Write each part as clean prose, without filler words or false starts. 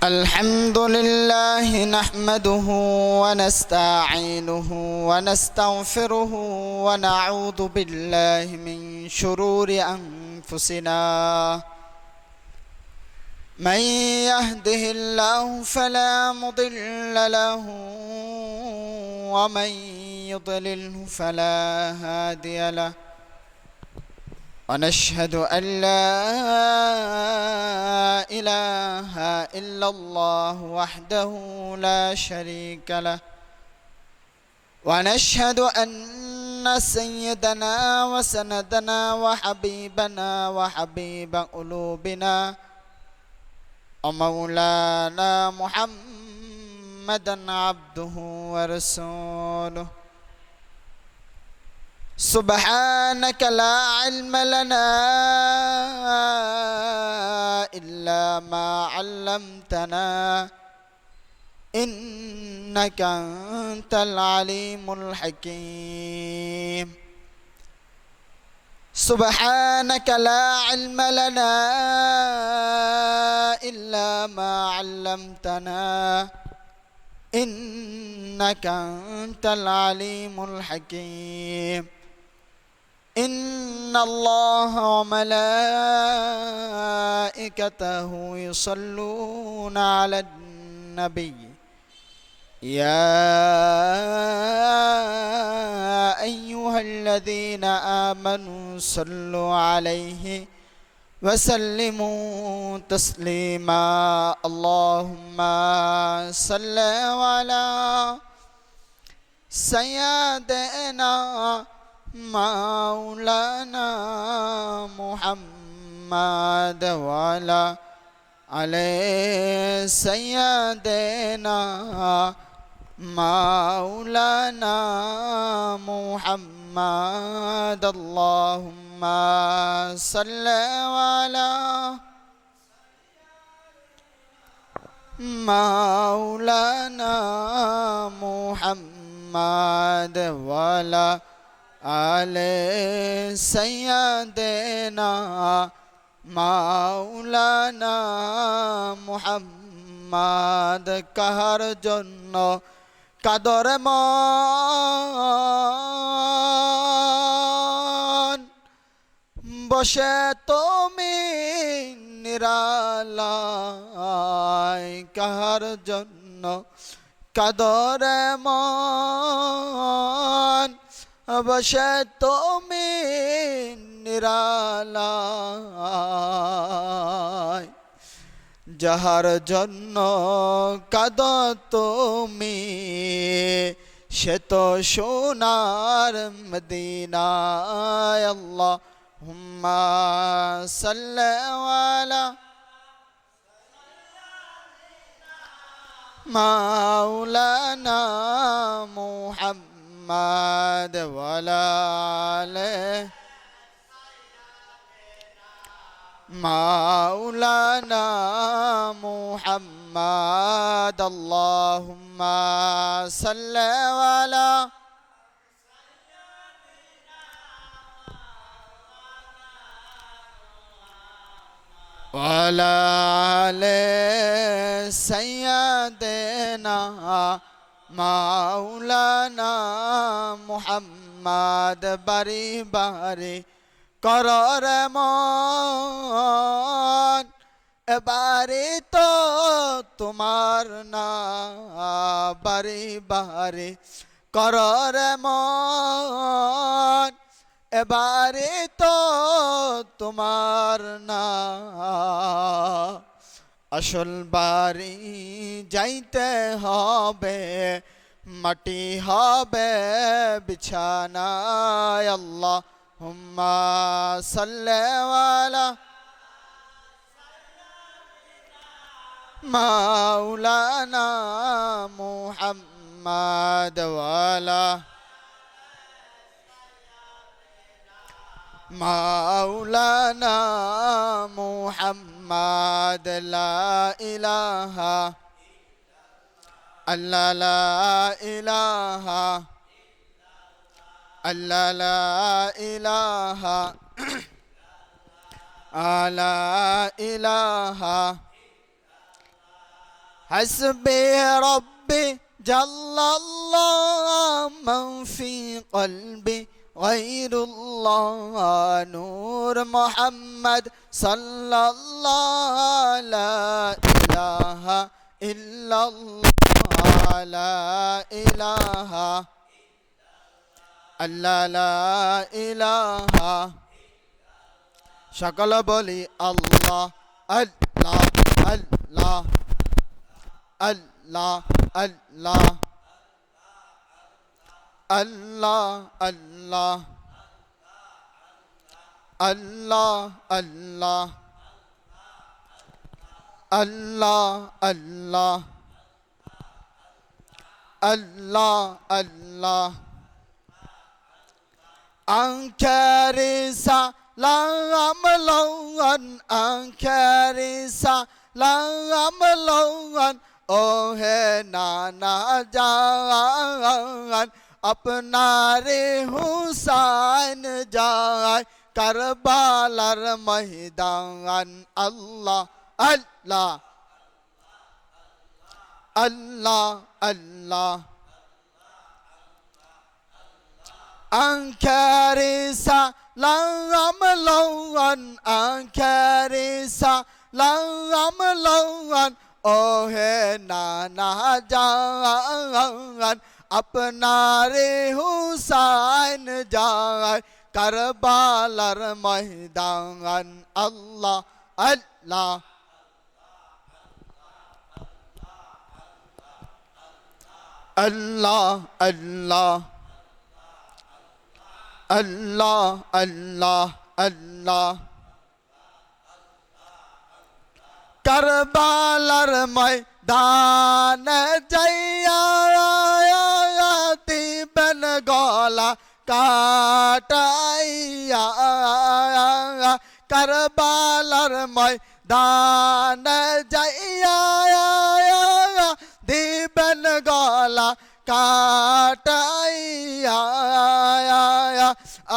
الحمد لله نحمده ونستعينه ونستغفره ونعوذ بالله من شرور أنفسنا. من يهده الله فلا مضل له ومن يضلله فلا هادي له. ونشهد أن لا إله إلا الله وحده لا شريك له. ونشهد أن سيدنا وسندنا وحبيبنا وحبيب قلوبنا ومولانا محمدا عبده ورسوله. سبحانك لا علم لنا إلا ما علمتنا إنك أنت العليم الحكيم. سبحانك لا علم لنا إلا ما علمتنا إنك أنت العليم الحكيم. إن الله وملائكته يصلون على النبي يا أيها الذين آمنوا صلوا عليه وسلموا تسليما. اللهم صل على سيدنا مولانا محمد وعلى عليه سيدنا مولانا محمد. اللهم صل على مولانا محمد وعلى عليه سيدنا مولانا محمد. কাহার জন্য কাদর মন বসে তুমি নিরালায়, কাহার জন্য কাদর মন বসে তুমি নিরালায়, যাহার জন্য কাদ তুমি সে তো সোনার মদিনায়। আল্লাহুম্মা সাল্লি আলা মাওলানা মুহাম্মদ ওয়ালা আলিহি مولانا محمد. اللهم صل على وعلى آل سيدنا مولانا محمد. বারি বারি করর মন এবারে তো তোমার না, বারে বারে করর মন এবারে তো তোমার না। আসল বাড়ি যাইতে হবে মাটি হবে বিছানায়। আল্লাহ হুম্মা সাল্লি আলা মাওলানা মুহাম্মদ ওয়ালা মাওলানা মুহাম্মদ। লা ইলাহা আল্লাহ লা ইলাহা আল্লাহ লা ইলাহা لا إله حسبي ربي جل الله من في قلبي غير الله نور محمد صلى الله لا إله إلا الله لا إله الله لا إله সকল বলি আল্লাহ আল্লাহ আল্লাহ আল্লাহ আল্লাহ আল্লাহ আল্লাহ আল্লাহ আল্লাহ আল্লাহ আল্লাহ আল্লাহ আল্লাহ আংকারিসা লামলৌন আংকারিসা লামলৌন ও হে নানা জান আপনারে হুসাইন যায় কারবালার ময়দান আল্লাহ আল্লাহ আল্লাহ আল্লাহ আংকারিসা লামলৌন আংকারিসা লামলৌন ও হে নানা জান আপনারে হুসাইন যায় কারবালার ময়দান আল্লাহ আল্লাহ আল্লাহ আল্লাহ আল্লাহ আল্লাহ আল্লাহ কারবালার ময়দান যাইয়া দিবেন গলা কাটাইয়া কারবালার ময়দান যাইয়া দিবেন গলা কাটাইয়া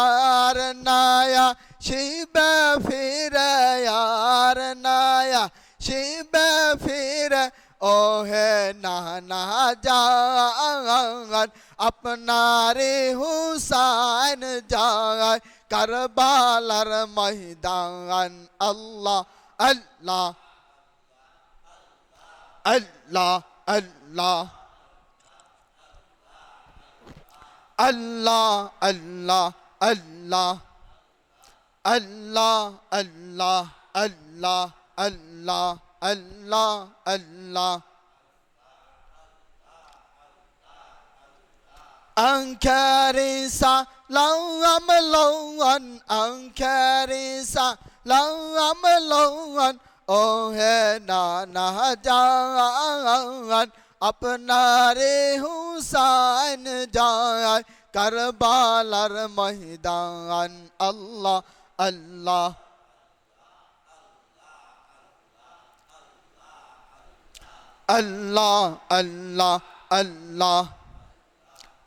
আর নায়া শিবে ফিরে আর নায়া শিবে ফিরে ও হে নানা জান আপনারে হুসাইন যায় কারবালার ময়দান আল্লাহ আল্লাহ আল্লাহ আল্লাহ আল্লাহ আল্লাহ আল্লাহ আল্লাহ আল্লাহ আল্লাহ আল্লাহ আল্লাহ আল্লাহ আংকারিসা লামলৌন আংকারিসা লামলৌন ও হে নানা জান আপনারে হুসাইন যায় কারবালার ময়দান আল্লাহ আল্লাহ আল্লাহ আল্লাহ আল্লাহ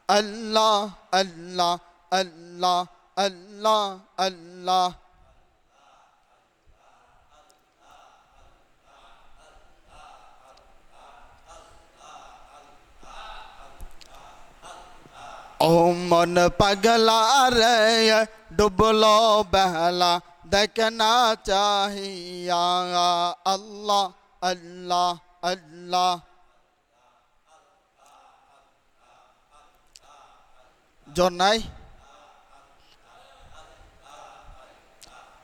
আল্লাহ আল্লাহ আল্লাহ আল্লাহ আল্লাহ ও মন পাগলা রে ডুবলো বহলা দেখনা চাহিয়া আল্লাহ আল্লাহ আল্লাহ জনাই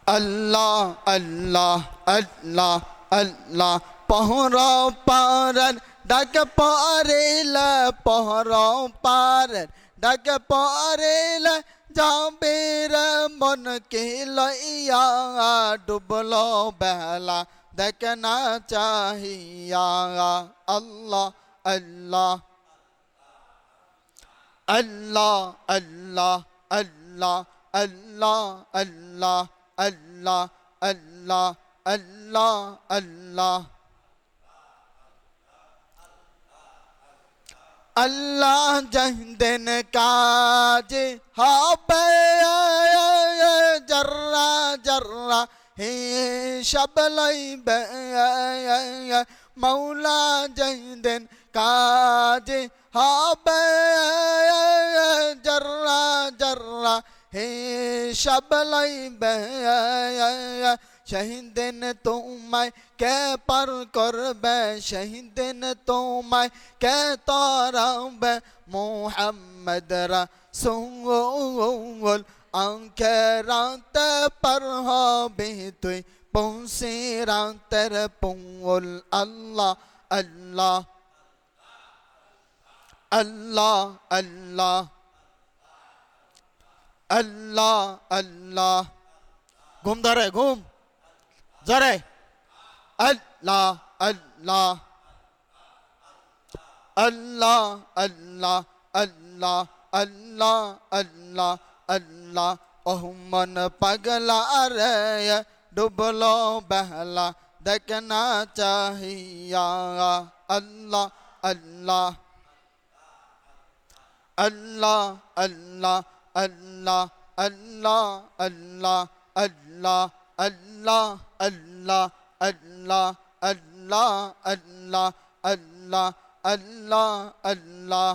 আল্লাহ আল্লাহ আল্লাহ আল্লাহ পহর পারন ডাক পারেলা পহর পারন ডাক পারেলা যাবের মন কে লইয়া ডুবলো বেলা দেখনা চাহিয়া আল্লাহ আল্লাহ আল্লাহ আল্লাহ আল্লাহ আল্লাহ আল্লাহ আল্লাহ আল্লাহ আল্লাহ আল্লাহ আল্লাহ জহদিন কাজ হবে জর্রা জর্রা হে সব লইবে মৌলা যেদিন কাজে হবে জর্রা জর্রা হিসাব লইবে সেদিন তোমায় কে পার করবে সেদিন তোমায় কে তরাবে মুহাম্মদ রাসূল আখেরাতে পার হবে তুই পৌঁছিরাতের পুল আল্লাহ আল্লাহ আল্লাহ আল্লাহ আল্লাহ আল্লাহ ঘুম ধরে ঘুম ধরে আল্লাহ আল্লাহ আল্লাহ আল্লাহ আল্লাহ আল্লাহ আল্লাহ আল্লাহ ওহমন পাগলা রে ডুবলো বহলা দেখনা চাহিয়া আল্লাহ আল্লাহ আল্লাহ আল্লাহ আল্লাহ আল্লাহ আল্লাহ আল্লাহ আল্লাহ আল্লাহ আল্লাহ আল্লাহ আল্লাহ আল্লাহ আল্লাহ আল্লাহ